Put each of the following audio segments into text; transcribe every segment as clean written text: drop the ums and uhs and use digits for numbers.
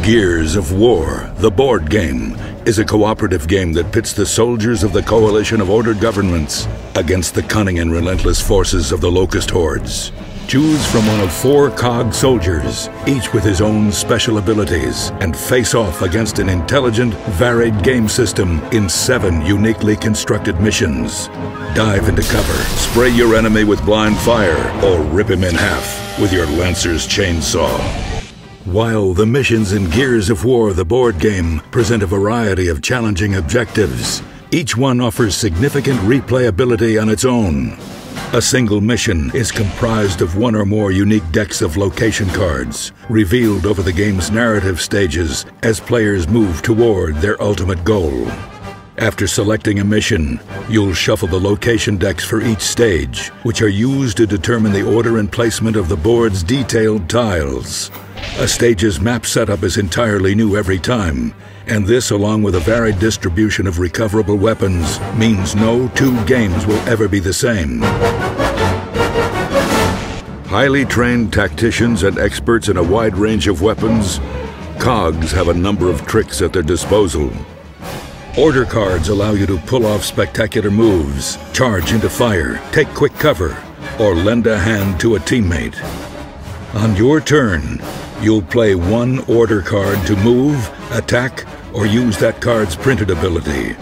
Gears of War, the board game, is a cooperative game that pits the soldiers of the coalition of ordered governments against the cunning and relentless forces of the Locust hordes. Choose from one of 4 cog soldiers, each with his own special abilities, and face off against an intelligent, varied game system in 7 uniquely constructed missions. Dive into cover, spray your enemy with blind fire, or rip him in half with your Lancer's chainsaw. While the missions in Gears of War, the board game, present a variety of challenging objectives, each one offers significant replayability on its own. A single mission is comprised of 1 or more unique decks of location cards, revealed over the game's narrative stages as players move toward their ultimate goal. After selecting a mission, you'll shuffle the location decks for each stage, which are used to determine the order and placement of the board's detailed tiles. A stage's map setup is entirely new every time, and this, along with a varied distribution of recoverable weapons, means no 2 games will ever be the same. Highly trained tacticians and experts in a wide range of weapons, cogs have a number of tricks at their disposal. Order cards allow you to pull off spectacular moves, charge into fire, take quick cover, or lend a hand to a teammate. On your turn, you'll play 1 order card to move, attack, or use that card's printed ability.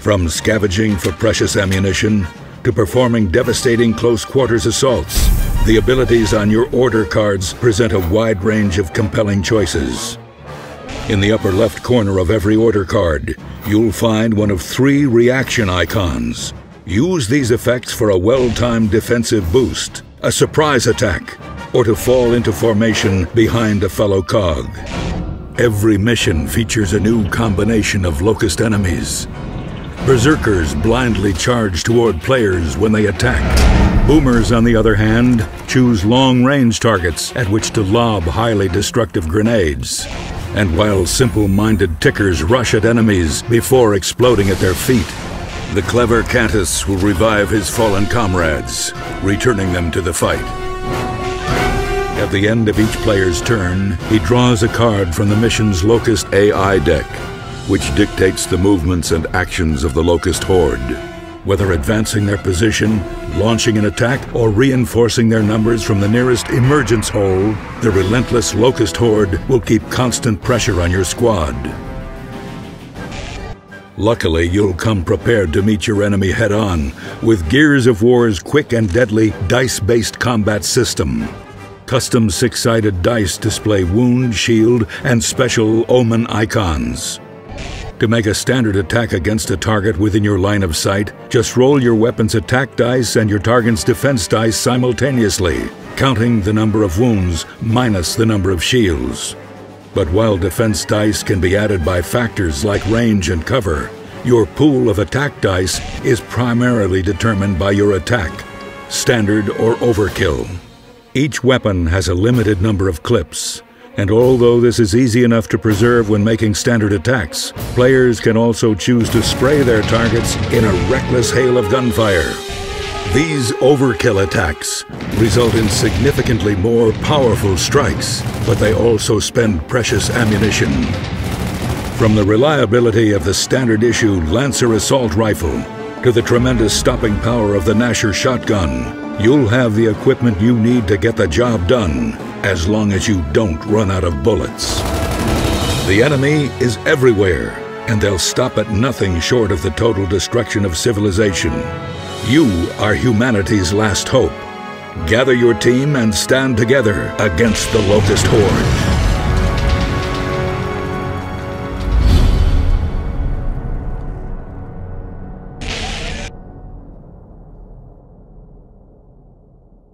From scavenging for precious ammunition to performing devastating close-quarters assaults, the abilities on your order cards present a wide range of compelling choices. In the upper left corner of every order card, you'll find one of 3 reaction icons. Use these effects for a well-timed defensive boost, a surprise attack, or to fall into formation behind a fellow cog. Every mission features a new combination of Locust enemies. Berserkers blindly charge toward players when they attack. Boomers, on the other hand, choose long-range targets at which to lob highly destructive grenades. And while simple-minded tickers rush at enemies before exploding at their feet, the clever Cantus will revive his fallen comrades, returning them to the fight. At the end of each player's turn, he draws a card from the mission's Locust AI deck, which dictates the movements and actions of the Locust horde. Whether advancing their position, launching an attack, or reinforcing their numbers from the nearest emergence hole, the relentless Locust horde will keep constant pressure on your squad. Luckily, you'll come prepared to meet your enemy head-on with Gears of War's quick and deadly dice-based combat system. Custom 6-sided dice display wound, shield, and special omen icons. To make a standard attack against a target within your line of sight, just roll your weapon's attack dice and your target's defense dice simultaneously, counting the number of wounds minus the number of shields. But while defense dice can be added by factors like range and cover, your pool of attack dice is primarily determined by your attack, standard or overkill. Each weapon has a limited number of clips, and although this is easy enough to preserve when making standard attacks, players can also choose to spray their targets in a reckless hail of gunfire. These overkill attacks result in significantly more powerful strikes, but they also spend precious ammunition. From the reliability of the standard issue Lancer assault rifle to the tremendous stopping power of the Nasher shotgun, you'll have the equipment you need to get the job done, as long as you don't run out of bullets. The enemy is everywhere, and they'll stop at nothing short of the total destruction of civilization. You are humanity's last hope. Gather your team and stand together against the Locust horde.